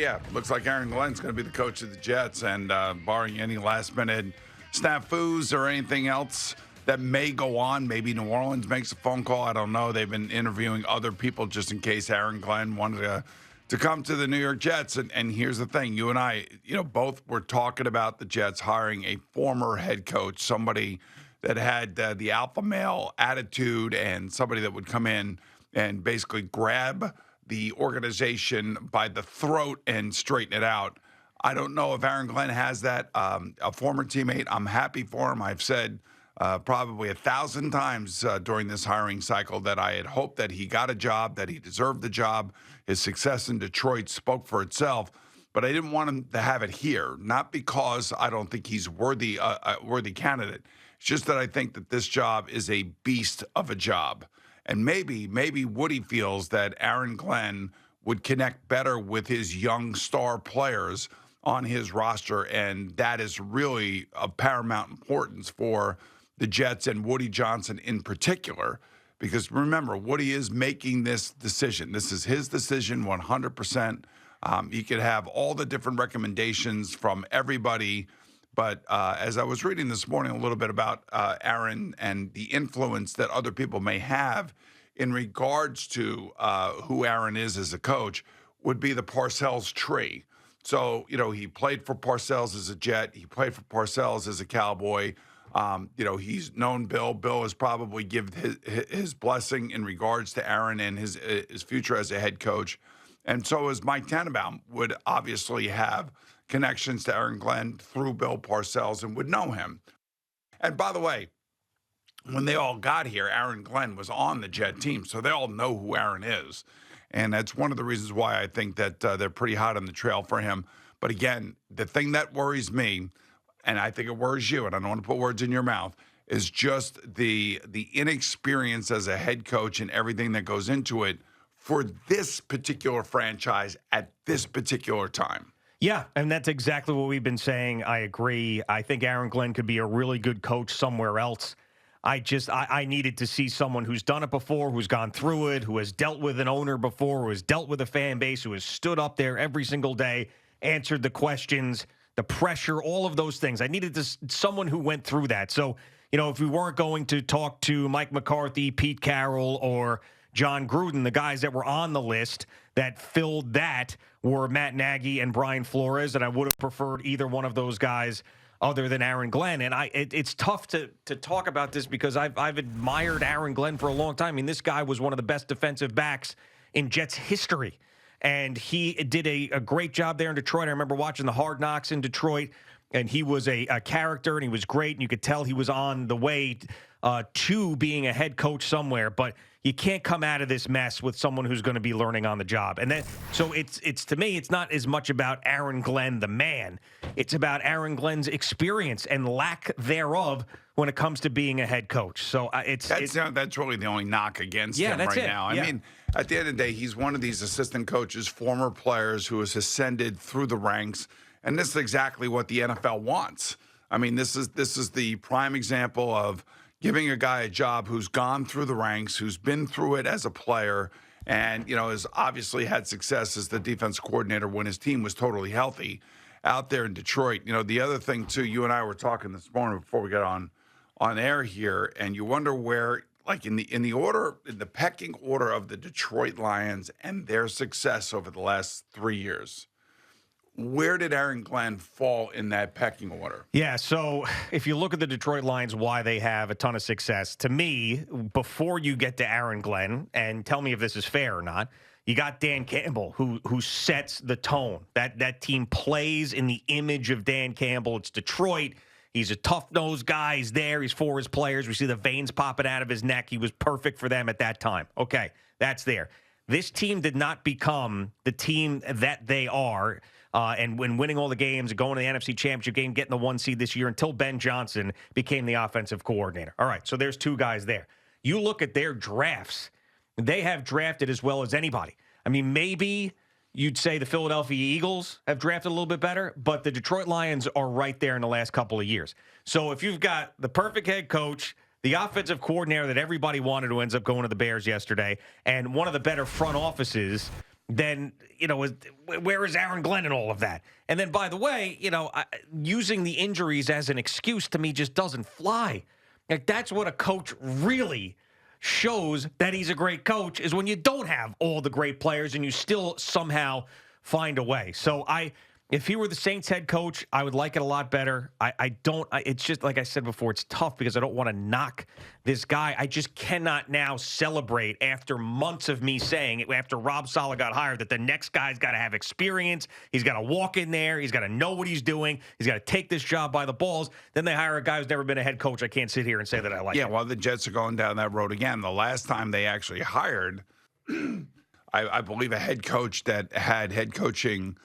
Yeah, looks like Aaron Glenn's going to be the coach of the Jets, and barring any last-minute snafus or anything else that may go on, maybe New Orleans makes a phone call. I don't know. They've been interviewing other people just in case Aaron Glenn wanted to come to the New York Jets. And here's the thing: you and I, both were talking about the Jets hiring a former head coach, somebody that had the alpha male attitude, and somebody that would come in and basically grab the organization by the throat and straighten it out. I don't know if Aaron Glenn has that. A former teammate, I'm happy for him. I've said probably 1,000 times during this hiring cycle that I had hoped that he got a job, that he deserved the job. His success in Detroit spoke for itself, but I didn't want him to have it here, not because I don't think he's a worthy candidate. It's just that I think that this job is a beast of a job. And maybe Woody feels that Aaron Glenn would connect better with his young star players on his roster, and that is really of paramount importance for the Jets and Woody Johnson in particular. Because remember, Woody is making this decision. This is his decision 100%. He could have all the different recommendations from everybody. But as I was reading this morning a little bit about Aaron and the influence that other people may have in regards to who Aaron is as a coach, would be the Parcells tree. So, he played for Parcells as a Jet. He played for Parcells as a Cowboy. He's known Bill. Bill has probably given his blessing in regards to Aaron and his future as a head coach. And so as Mike Tannenbaum would obviously have connections to Aaron Glenn through Bill Parcells and would know him. And by the way, when they all got here, Aaron Glenn was on the Jet team, so they all know who Aaron is. And that's one of the reasons why I think that they're pretty hot on the trail for him. But again, the thing that worries me, and I think it worries you, and I don't want to put words in your mouth, is just the inexperience as a head coach and everything that goes into it for this particular franchise at this particular time. Yeah, and that's exactly what we've been saying. I agree. I think Aaron Glenn could be a really good coach somewhere else. I needed to see someone who's done it before, who's gone through it, who has dealt with an owner before, who has dealt with a fan base, who has stood up there every single day, answered the questions, the pressure, all of those things. I needed someone who went through that. So, if we weren't going to talk to Mike McCarthy, Pete Carroll, or John Gruden, the guys that were on the list that filled that were Matt Nagy and Brian Flores, and I would have preferred either one of those guys other than Aaron Glenn. And it's tough to talk about this because I've admired Aaron Glenn for a long time. I mean, this guy was one of the best defensive backs in Jets history, and he did a great job there in Detroit. I remember watching the Hard Knocks in Detroit, and he was a character, and he was great, and you could tell he was on the way to being a head coach somewhere. But you can't come out of this mess with someone who's going to be learning on the job. And so it's to me, it's not as much about Aaron Glenn, the man. It's about Aaron Glenn's experience and lack thereof when it comes to being a head coach. So that's really the only knock against him right now. I mean, at the end of the day, he's one of these assistant coaches, former players who has ascended through the ranks, and this is exactly what the NFL wants. I mean, this is the prime example of giving a guy a job who's gone through the ranks, who's been through it as a player, and, has obviously had success as the defense coordinator when his team was totally healthy out there in Detroit. The other thing, too, you and I were talking this morning before we got on air here, and you wonder where, like in the pecking order of the Detroit Lions and their success over the last 3 years, where did Aaron Glenn fall in that pecking order? Yeah, so if you look at the Detroit Lions, why they have a ton of success, to me, before you get to Aaron Glenn, and tell me if this is fair or not, you got Dan Campbell, who sets the tone. That team plays in the image of Dan Campbell. It's Detroit. He's a tough-nosed guy. He's there. He's for his players. We see the veins popping out of his neck. He was perfect for them at that time. Okay, that's there. This team did not become the team that they are, and when winning all the games, going to the NFC Championship game, getting the 1 seed this year until Ben Johnson became the offensive coordinator. All right, so there's two guys there. You look at their drafts. They have drafted as well as anybody. I mean, maybe you'd say the Philadelphia Eagles have drafted a little bit better, but the Detroit Lions are right there in the last couple of years. So if you've got the perfect head coach, the offensive coordinator that everybody wanted who ends up going to the Bears yesterday, and one of the better front offices then, where is Aaron Glenn and all of that? And then, by the way, using the injuries as an excuse to me just doesn't fly. Like, that's what a coach really shows that he's a great coach, is when you don't have all the great players and you still somehow find a way. So if he were the Saints head coach, I would like it a lot better. It's just, like I said before, it's tough because I don't want to knock this guy. I just cannot now celebrate after months of me saying, after Rob Saleh got hired, that the next guy's got to have experience. He's got to walk in there. He's got to know what he's doing. He's got to take this job by the balls. Then they hire a guy who's never been a head coach. I can't sit here and say that I like it. Yeah, well, the Jets are going down that road again. The last time they actually hired, I believe, a head coach that had head coaching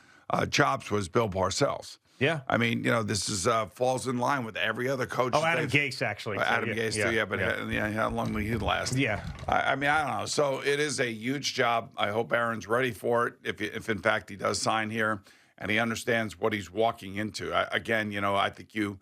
chops was Bill Parcells. Yeah. I mean, this is falls in line with every other coach. Oh, Adam Gase, actually. Adam Gase, too, yeah, but how long will he last? Yeah. I mean, I don't know. So it is a huge job. I hope Aaron's ready for it, if in fact he does sign here and he understands what he's walking into. I think you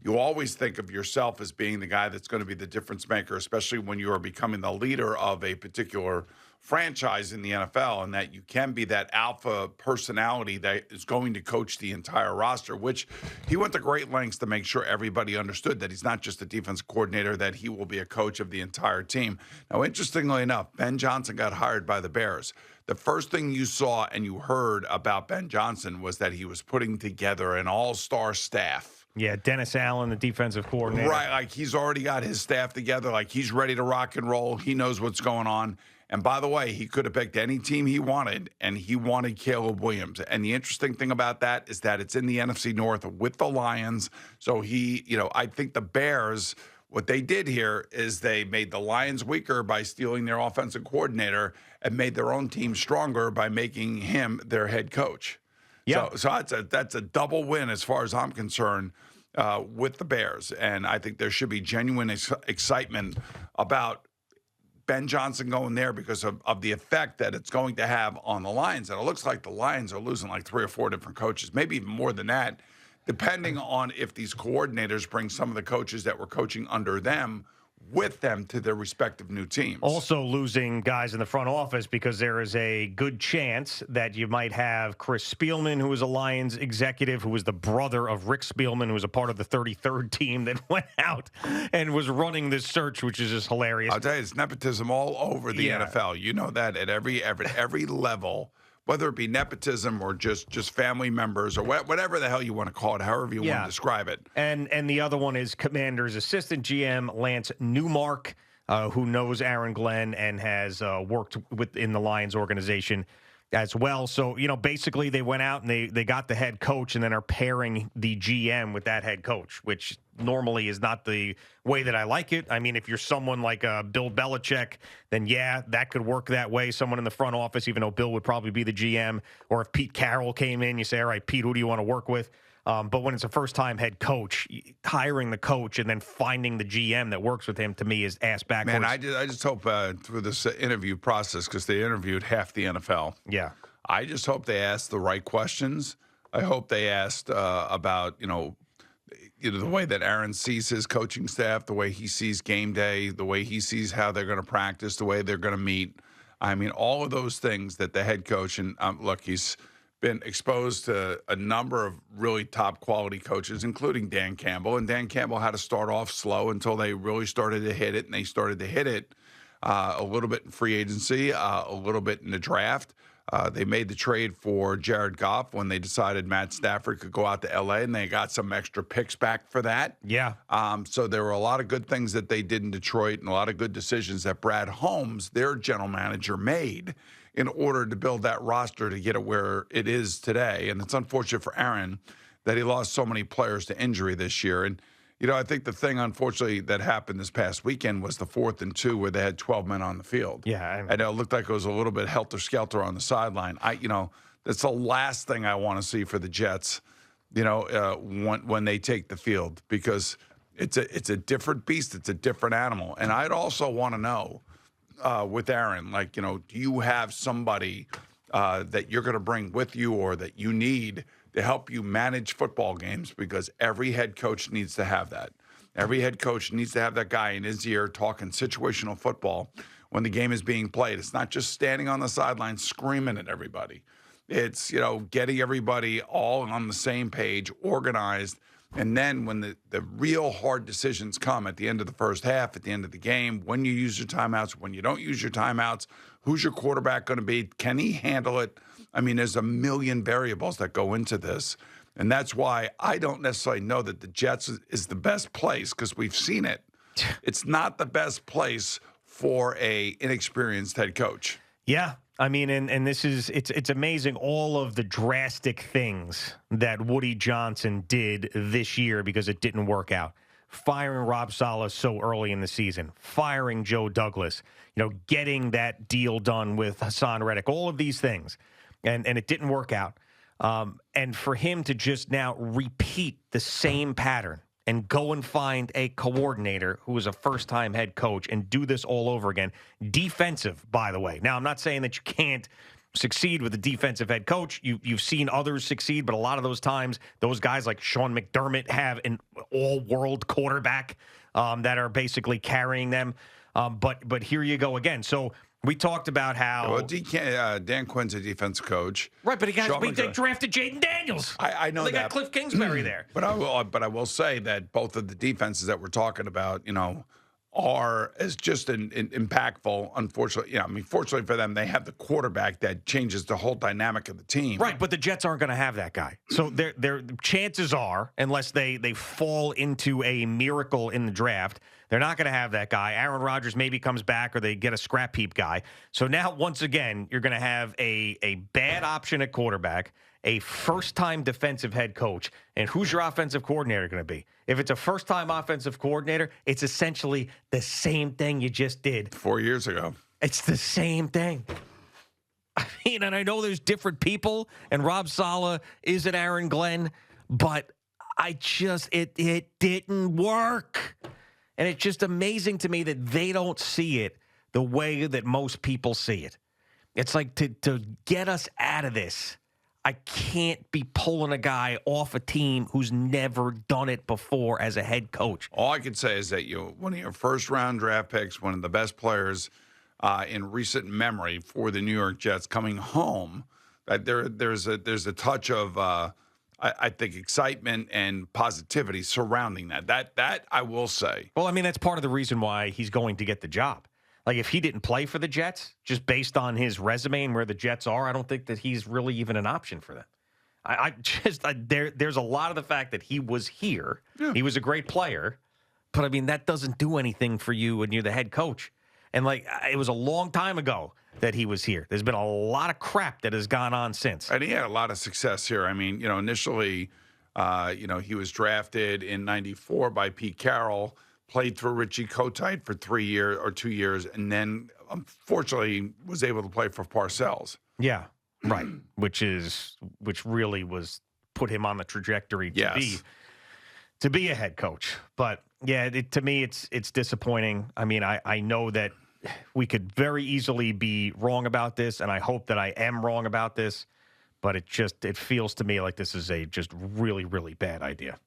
always think of yourself as being the guy that's going to be the difference maker, especially when you are becoming the leader of a particular franchise in the NFL, and that you can be that alpha personality that is going to coach the entire roster, which he went to great lengths to make sure everybody understood that he's not just a defensive coordinator, that he will be a coach of the entire team. Now, interestingly enough, Ben Johnson got hired by the Bears. The first thing you saw and you heard about Ben Johnson was that he was putting together an all-star staff. Yeah, Dennis Allen, the defensive coordinator. Right, like he's already got his staff together, like he's ready to rock and roll. He knows what's going on. And by the way, he could have picked any team he wanted, and he wanted Caleb Williams. And the interesting thing about that is that it's in the NFC North with the Lions. So I think the Bears, what they did here is they made the Lions weaker by stealing their offensive coordinator and made their own team stronger by making him their head coach. Yeah. So that's a double win as far as I'm concerned with the Bears. And I think there should be genuine excitement about Ben Johnson going there because of the effect that it's going to have on the Lions. And it looks like the Lions are losing like 3 or 4 different coaches, maybe even more than that, depending on if these coordinators bring some of the coaches that were coaching under them with them to their respective new teams. Also losing guys in the front office because there is a good chance that you might have Chris Spielman, who was a Lions executive, who was the brother of Rick Spielman, who was a part of the 33rd team that went out and was running this search, which is just hilarious. I'll tell you, it's nepotism all over the NFL. You know that at every level, whether it be nepotism or just family members or whatever the hell you want to call it, however you want to describe it. And the other one is Commander's assistant GM, Lance Newmark, who knows Aaron Glenn and has worked within the Lions organization as well. So, basically they went out and they got the head coach and then are pairing the GM with that head coach, which normally is not the way that I like it. I mean, if you're someone like Bill Belichick, then that could work that way. Someone in the front office, even though Bill would probably be the GM. Or if Pete Carroll came in, you say, all right, Pete, who do you want to work with? But when it's a first-time head coach, hiring the coach and then finding the GM that works with him, to me, is ass backwards. Man, I just hope through this interview process, because they interviewed half the NFL. Yeah. I just hope they asked the right questions. I hope they asked about, the way that Aaron sees his coaching staff, the way he sees game day, the way he sees how they're going to practice, the way they're going to meet. I mean, all of those things that the head coach, and look, he's been exposed to a number of really top quality coaches, including Dan Campbell. And Dan Campbell had to start off slow until they really started to hit it. And they started to hit it a little bit in free agency, a little bit in the draft. They made the trade for Jared Goff when they decided Matt Stafford could go out to L.A., and they got some extra picks back for that. Yeah. So there were a lot of good things that they did in Detroit and a lot of good decisions that Brad Holmes, their general manager, made in order to build that roster to get it where it is today. And it's unfortunate for Aaron that he lost so many players to injury this year. And, I think the thing, unfortunately, that happened this past weekend was the 4th and 2 where they had 12 men on the field. Yeah. And it looked like it was a little bit helter-skelter on the sideline. That's the last thing I want to see for the Jets, when they take the field, because it's a different beast. It's a different animal. And I'd also want to know, with Aaron, do you have somebody that you're going to bring with you or that you need to help you manage football games? Because every head coach needs to have that. Every head coach needs to have that guy in his ear talking situational football when the game is being played. It's not just standing on the sideline screaming at everybody. It's, getting everybody all on the same page, organized. And then when the real hard decisions come at the end of the first half, at the end of the game, when you use your timeouts, when you don't use your timeouts, who's your quarterback going to be? Can he handle it? I mean, there's a million variables that go into this. And that's why I don't necessarily know that the Jets is the best place, because we've seen it. It's not the best place for a inexperienced head coach. Yeah. I mean, and this is, it's amazing all of the drastic things that Woody Johnson did this year because it didn't work out. Firing Rob Saleh so early in the season, firing Joe Douglas, getting that deal done with Hassan Reddick, all of these things. And it didn't work out. And for him to just now repeat the same pattern and go and find a coordinator who is a first-time head coach and do this all over again. Defensive, by the way. Now, I'm not saying that you can't succeed with a defensive head coach. You've seen others succeed, but a lot of those times, those guys like Sean McDermott have an all-world quarterback that are basically carrying them. But here you go again. So we talked about how Dan Quinn's a defensive coach, right? But they drafted Jaden Daniels. I know they that. got Cliff Kingsbury there. But I will say that both of the defenses that we're talking about, are as just impactful. Unfortunately, fortunately for them, they have the quarterback that changes the whole dynamic of the team. Right, but the Jets aren't going to have that guy. So their chances are, unless they fall into a miracle in the draft, they're not going to have that guy. Aaron Rodgers maybe comes back, or they get a scrap heap guy. So now, once again, you're going to have a bad option at quarterback, a first-time defensive head coach, and who's your offensive coordinator going to be? If it's a first-time offensive coordinator, it's essentially the same thing you just did 4 years ago. It's the same thing. I mean, and I know there's different people, and Rob Saleh is an Aaron Glenn, but it didn't work. And it's just amazing to me that they don't see it the way that most people see it. It's like to get us out of this, I can't be pulling a guy off a team who's never done it before as a head coach. All I can say is that one of your first-round draft picks, one of the best players in recent memory for the New York Jets coming home, that there's a touch of I think excitement and positivity surrounding that. That I will say. Well, I mean, that's part of the reason why he's going to get the job. Like, if he didn't play for the Jets, just based on his resume and where the Jets are, I don't think that he's really even an option for them. There's a lot of the fact that he was here. Yeah. He was a great player, but I mean, that doesn't do anything for you when you're the head coach. And it was a long time ago that he was here. There's been a lot of crap that has gone on since. And he had a lot of success here. I mean, initially, he was drafted in '94 by Pete Carroll, played for Richie Kotite for 2 years, and then unfortunately was able to play for Parcells. Yeah, right. which really was put him on the trajectory to be a head coach. But yeah, to me, it's disappointing. I mean, I know that we could very easily be wrong about this, and I hope that I am wrong about this. But it feels to me like this is a just really, really bad idea.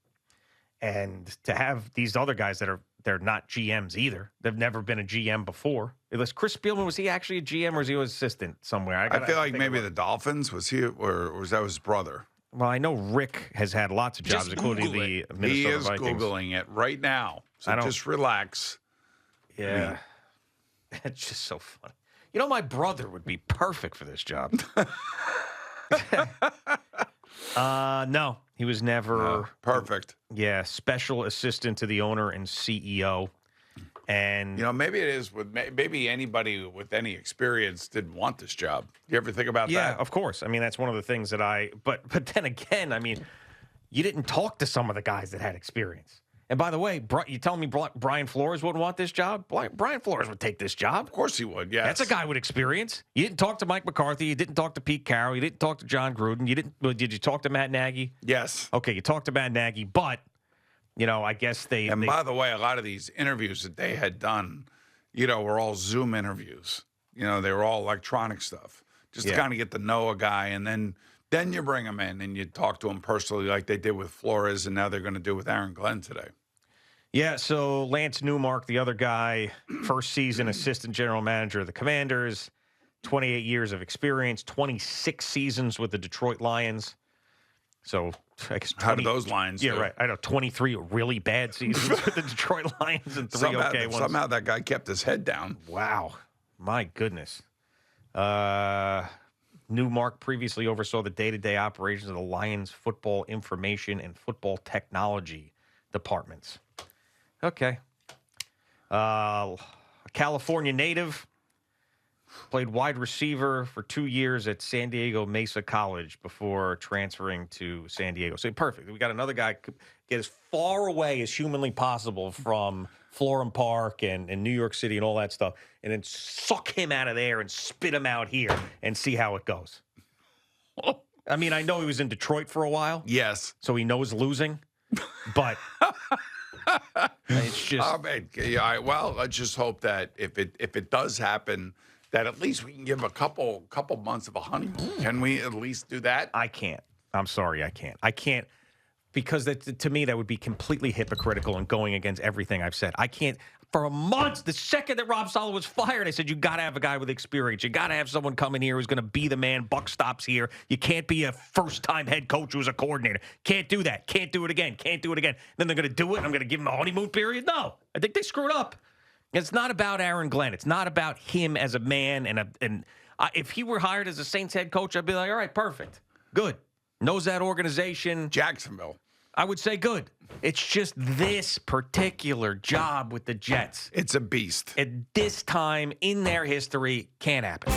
And to have these other guys they're not GMs either. They've never been a GM before. Unless Chris Spielman, was he actually a GM or was he an assistant somewhere? I feel like maybe the Dolphins, was he, or was that his brother? Well, I know Rick has had lots of jobs, including the Minnesota Vikings. He is Googling it right now. So just relax. Yeah. It's just so funny. My brother would be perfect for this job. No, he was never perfect. Yeah, special assistant to the owner and CEO. And maybe it is maybe anybody with any experience didn't want this job. You ever think about that? Yeah, of course. I mean, that's one of the things that but then again, I mean, you didn't talk to some of the guys that had experience. And by the way, you telling me Brian Flores wouldn't want this job? Brian Flores would take this job. Of course he would, yes. That's a guy with experience. You didn't talk to Mike McCarthy. You didn't talk to Pete Carroll. You didn't talk to John Gruden. Did you talk to Matt Nagy? Yes. Okay, you talked to Matt Nagy, but, I guess they... And by the way, a lot of these interviews that they had done, were all Zoom interviews. They were all electronic stuff. Just to kind of get to know a guy, and then you bring him in and you talk to him personally like they did with Flores, and now they're going to do with Aaron Glenn today. Yeah, so Lance Newmark, the other guy, first season assistant general manager of the Commanders, 28 years of experience, 26 seasons with the Detroit Lions. So I guess 20, How do those Lions Yeah, do? right. I know 23 really bad seasons with the Detroit Lions and 3 okay ones. Somehow that guy kept his head down. Wow. My goodness. Newmark previously oversaw the day-to-day operations of the Lions football information and football technology departments. Okay. California native. Played wide receiver for 2 years at San Diego Mesa College before transferring to San Diego. So perfect. We got another guy get as far away as humanly possible from Florham Park and New York City and all that stuff, and then suck him out of there and spit him out here and see how it goes. I mean, I know he was in Detroit for a while. Yes. So he knows losing, but it's just. Well, let's just hope that if it does happen, that at least we can give a couple months of a honeymoon. Can we at least do that? I can't. I'm sorry, I can't. I can't, because to me that would be completely hypocritical and going against everything I've said. I can't. For a month, the second that Rob Saleh was fired, I said, you got to have a guy with experience. You got to have someone come in here who's going to be the man. Buck stops here. You can't be a first-time head coach who's a coordinator. Can't do that. Can't do it again. Can't do it again. Then they're going to do it, and I'm going to give him a honeymoon period? No. I think they screwed up. It's not about Aaron Glenn. It's not about him as a man. And if he were hired as a Saints head coach, I'd be like, all right, perfect. Good. Knows that organization. Jacksonville. I would say good. It's just this particular job with the Jets. It's a beast. At this time in their history, can't happen.